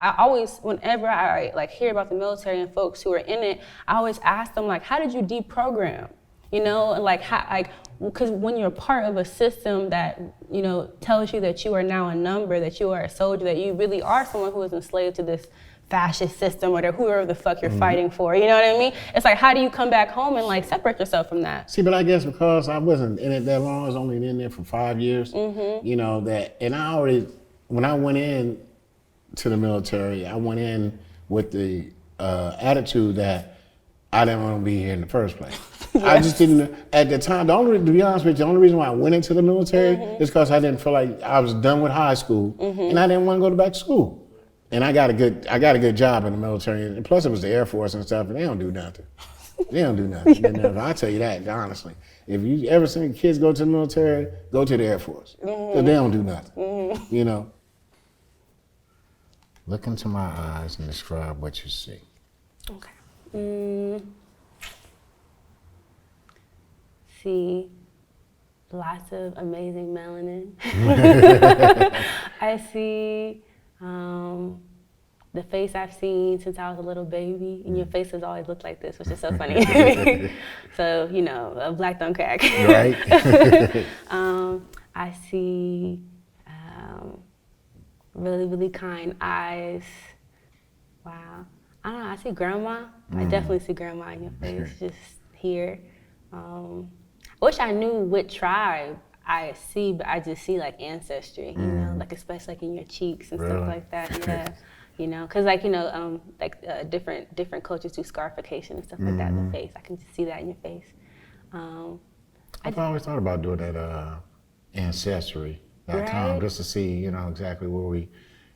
I always, whenever I like hear about the military and folks who are in it, I always ask them like, how did you deprogram? You know, and like how, like, because when you're part of a system that, you know, tells you that you are now a number, that you are a soldier, that you really are someone who is enslaved to this fascist system or whoever the fuck you're fighting for, you know what I mean? It's like, how do you come back home and like separate yourself from that? See, but I guess because I wasn't in it that long, I was only in there for 5 years, you know, that, and I already, when I went in to the military, I went in with the attitude that I didn't want to be here in the first place. Yes. I just didn't, at the time, to be honest with you, the only reason why I went into the military is because I didn't feel like I was done with high school and I didn't want to go back to school. And I got a good job in the military, and plus it was the Air Force and stuff, and they don't do nothing. They don't do nothing. I'll tell you that, honestly. If you ever seen kids go to the military, go to the Air Force. Because they don't do nothing, you know. Look into my eyes and describe what you see. Okay. See lots of amazing melanin. I see the face I've seen since I was a little baby, and your face has always looked like this, which is so funny. So, you know, black don't crack. Right. I see really, really kind eyes. Wow. I don't know, I see grandma. I definitely see grandma in your face, just here. I wish I knew what tribe I see, but I just see like ancestry, you know, like especially like in your cheeks and stuff like that. Yeah, you know, because like, you know, different cultures do scarification and stuff like that in the face. I can just see that in your face. I've always thought about doing that Ancestry.com just to see, you know, exactly where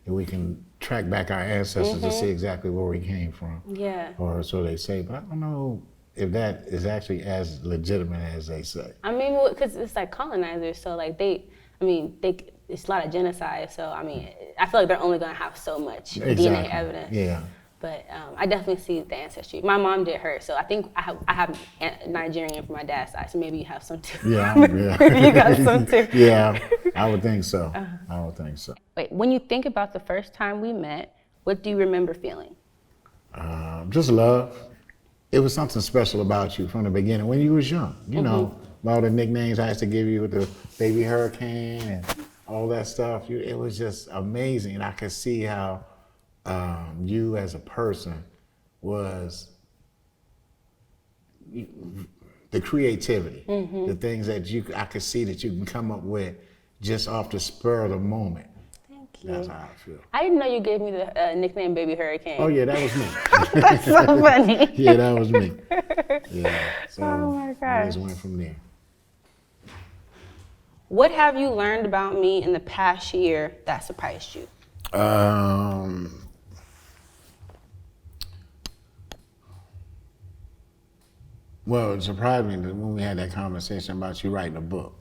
we can track back our ancestors to see exactly where we came from. Yeah. Or so they say, but I don't know if that is actually as legitimate as they say. I mean, because it's like colonizers, so like it's a lot of genocide, so I mean, I feel like they're only gonna have so much DNA evidence. Yeah. But I definitely see the ancestry. My mom did hers, so I think I have Nigerian from my dad's side, so maybe you have some too. Yeah. You got some too. Yeah, I would think so. I would think so. Wait, when you think about the first time we met, what do you remember feeling? Just love. It was something special about you from the beginning when you was young. You know, all the nicknames I used to give you with the baby hurricane and all that stuff. It was just amazing, and I could see how you as a person was the creativity, the things that I could see that you can come up with just off the spur of the moment. Thank you. That's how I feel. I didn't know you gave me the nickname Baby Hurricane. Oh yeah, that was me. That's so funny. Yeah, that was me. Yeah. So oh my gosh. I just went from there. What have you learned about me in the past year that surprised you? Well, it surprised me that when we had that conversation about you writing a book.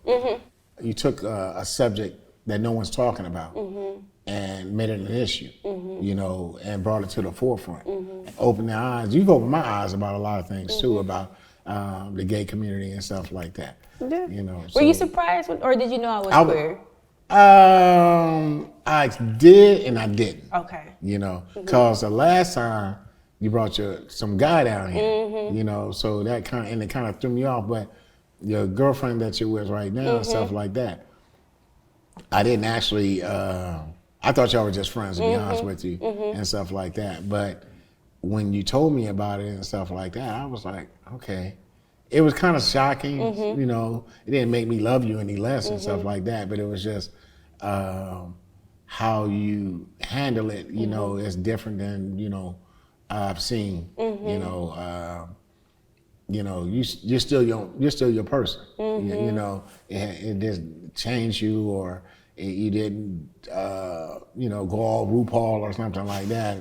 You took a subject that no one's talking about and made it an issue, you know, and brought it to the forefront. And opened their eyes. You've opened my eyes about a lot of things too, about the gay community and stuff like that. Yeah. You know. Were you surprised, or did you know I was queer? I did and I didn't. Okay. You know, because the last time you brought some guy down here, you know, so that kind of threw me off. But your girlfriend that you're with right now and stuff like that, I didn't actually. I thought y'all were just friends, to be honest with you, and stuff like that. But when you told me about it and stuff like that, I was like, okay. It was kind of shocking, you know. It didn't make me love you any less and stuff like that, but it was just how you handle it, you know, is different than, you know, I've seen. You know, you're still your person. You know, it didn't change you, or you didn't, you know, go all RuPaul or something like that.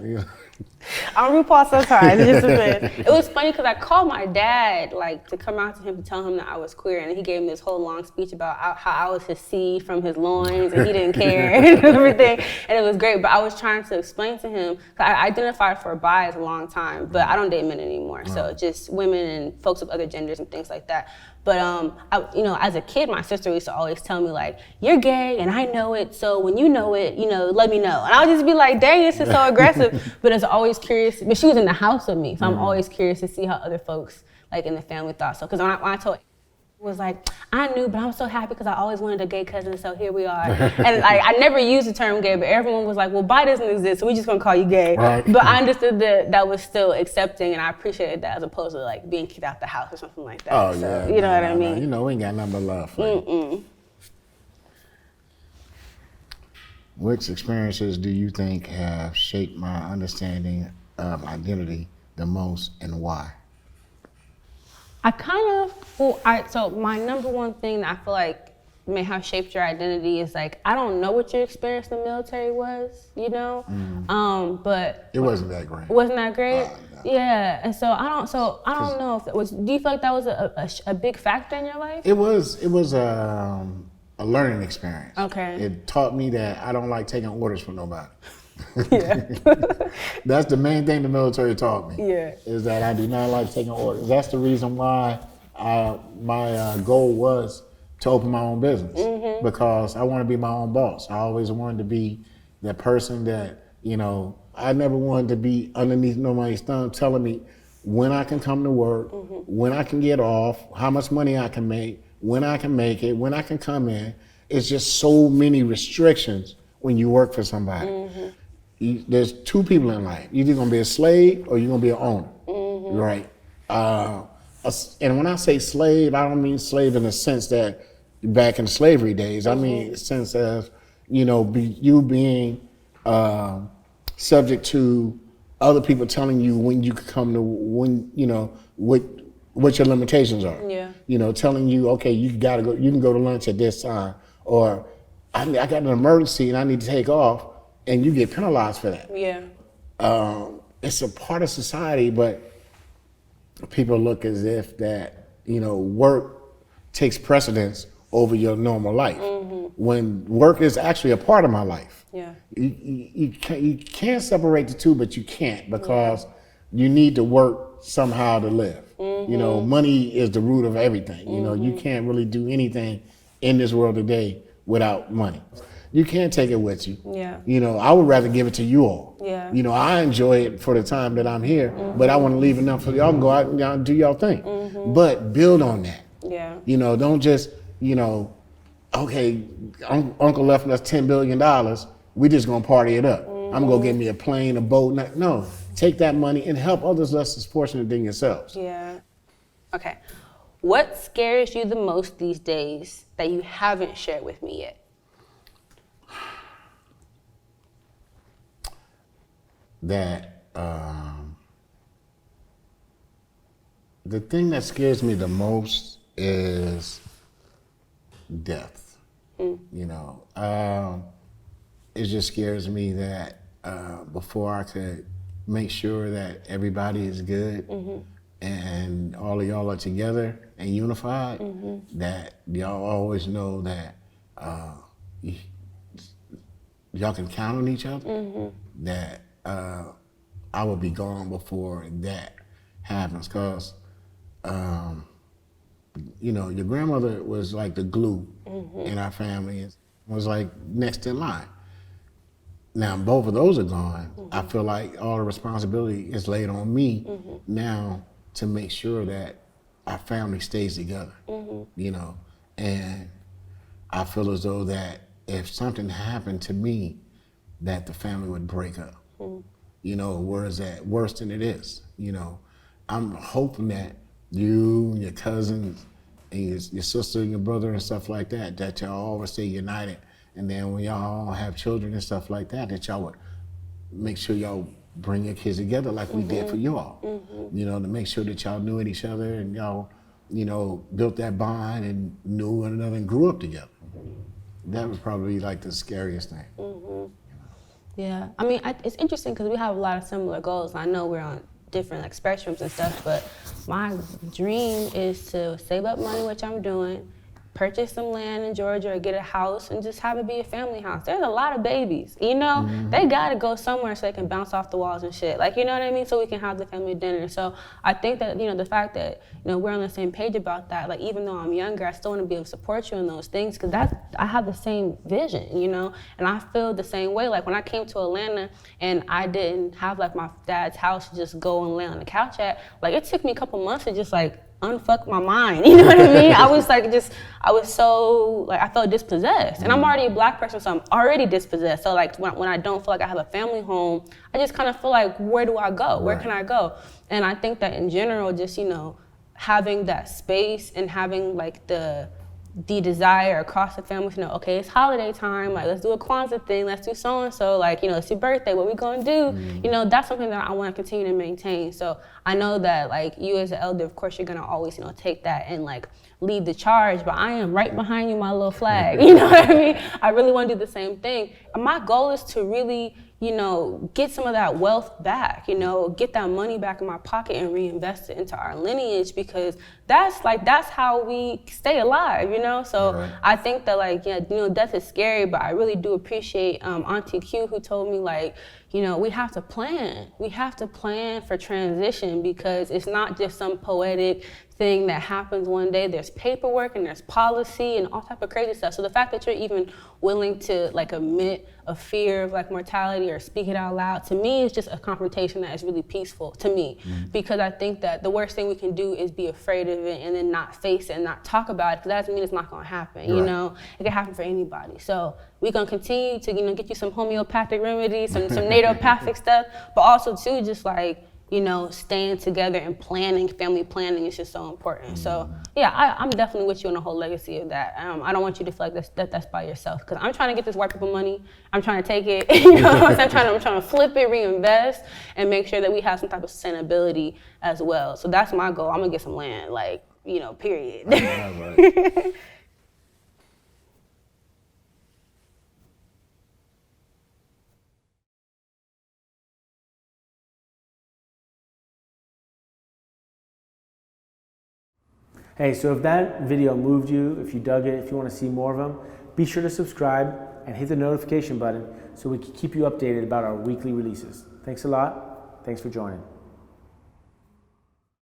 I'm RuPaul sometimes, just a bit. It was funny because I called my dad, like, to come out to him to tell him that I was queer, and he gave me this whole long speech about how I was his seed from his loins, and he didn't care and everything, and it was great. But I was trying to explain to him, cause I identified for bi as a long time, but I don't date men anymore, so just women and folks of other genders and things like that. But as a kid, my sister used to always tell me like, "You're gay, and I know it. So when you know it, let me know." And I would just be like, "Dang, this is so aggressive." But I was always curious. But she was in the house with me, so I'm always curious to see how other folks like in the family thought. So because when I told. Was like, I knew, but I'm so happy because I always wanted a gay cousin, so here we are. And I never used the term gay, but everyone was like, well, bi doesn't exist, so we're just gonna call you gay. Right. But I understood that was still accepting, and I appreciated that as opposed to like being kicked out the house or something like that. Oh, so, yeah. You know what I mean? We ain't got nothing but love for you. Which experiences do you think have shaped my understanding of identity the most, and why? So my number one thing that I feel like may have shaped your identity is like, I don't know what your experience in the military was, but it wasn't that great. Wasn't that great? No. Yeah, and so I don't know if it was. Do you feel like that was a big factor in your life? It was a learning experience. Okay. It taught me that I don't like taking orders from nobody. Yeah. That's the main thing the military taught me. Yeah. Is that I do not like taking orders. That's the reason why my goal was to open my own business, because I want to be my own boss. I always wanted to be that person that, I never wanted to be underneath nobody's thumb telling me when I can come to work, when I can get off, how much money I can make, when I can make it, when I can come in. It's just so many restrictions when you work for somebody. There's two people in life. You're either gonna be a slave or you're gonna be an owner, right? And when I say slave, I don't mean slave in the sense that back in slavery days. I mean the sense of, you being subject to other people telling you when you can come to, what your limitations are. Yeah. Telling you, okay, you gotta go, you can go to lunch at this time, or I got an emergency and I need to take off. And you get penalized for that. Yeah. It's a part of society, but people look as if that, work takes precedence over your normal life. When work is actually a part of my life. Yeah. You can't separate the two, but you can't, because you need to work somehow to live. Money is the root of everything. You can't really do anything in this world today without money. You can't take it with you. Yeah. I would rather give it to you all. Yeah. I enjoy it for the time that I'm here, but I want to leave enough for y'all to go out and y'all do y'all thing. But build on that. Yeah. Don't just, okay, Uncle left us $10 billion. We just gonna party it up. I'm gonna get me a plane, a boat. No, take that money and help others less fortunate than yourselves. Yeah. Okay. What scares you the most these days that you haven't shared with me yet? That the thing that scares me the most is death. It just scares me that before I could make sure that everybody is good and all of y'all are together and unified, that y'all always know that y'all can count on each other, that I will be gone before that happens, because your grandmother was like the glue in our family, was like next in line. Now both of those are gone. I feel like all the responsibility is laid on me now to make sure that our family stays together. And I feel as though that if something happened to me, that the family would break up. Whereas that worse than it is. I'm hoping that you and your cousins and your sister and your brother and stuff like that, that y'all always stay united. And then when y'all all have children and stuff like that, that y'all would make sure y'all bring your kids together like we did for you all. To make sure that y'all knew each other and y'all, built that bond and knew one another and grew up together. That was probably like the scariest thing. Yeah, I mean, it's interesting because we have a lot of similar goals. I know we're on different spectrums and stuff, but my dream is to save up money, which I'm doing, purchase some land in Georgia or get a house and just have it be a family house. There's a lot of babies, you know? They gotta go somewhere so they can bounce off the walls and shit. Like, you know what I mean? So we can have the family dinner. So I think that, you know, the fact that, you know, we're on the same page about that, like, even though I'm younger, I still wanna be able to support you in those things, because I have the same vision, you know? And I feel the same way. Like, when I came to Atlanta and I didn't have like my dad's house to just go and lay on the couch at, like, it took me a couple months to just like unfuck my mind, you know what I mean? I was so, like, I felt dispossessed. And I'm already a Black person, so I'm already dispossessed. So like, when I don't feel like I have a family home, I just kind of feel like, where do I go? Where can I go? And I think that in general, just, you know, having that space and having like the desire across the family to know, okay, it's holiday time, like, let's do a Kwanzaa thing, let's do so-and-so, like, you know, it's your birthday, what we gonna do? You know, that's something that I wanna continue to maintain. So I know that, like, you as an elder, of course, you're gonna always, you know, take that and like lead the charge, but I am right behind you, my little flag, you know what I mean? I really wanna do the same thing. And my goal is to really, you know, get some of that wealth back, you know, get that money back in my pocket and reinvest it into our lineage, because that's how we stay alive, you know? So I think that, like, yeah, you know, death is scary, but I really do appreciate Auntie Q, who told me, like, you know, we have to plan. We have to plan for transition, because it's not just some poetic thing that happens one day. There's paperwork and there's policy and all type of crazy stuff. So the fact that you're even willing to like admit a fear of like mortality or speak it out loud, to me is just a confrontation that is really peaceful to me. Because I think that the worst thing we can do is be afraid of it and then not face it and not talk about it, because that doesn't mean it's not gonna happen, you know? It can happen for anybody. So we're gonna continue to, you know, get you some homeopathic remedies, some naturopathic stuff, but also too, just like, you know, staying together and planning, family planning is just so important. So yeah, I'm definitely with you on the whole legacy of that. I don't want you to feel like that's by yourself, because I'm trying to get this white people money. I'm trying to take it, you know, I'm trying to flip it, reinvest, and make sure that we have some type of sustainability as well. So that's my goal. I'm gonna get some land, like, you know, period. Right. Hey, so if that video moved you, if you dug it, if you want to see more of them, be sure to subscribe and hit the notification button so we can keep you updated about our weekly releases. Thanks a lot. Thanks for joining.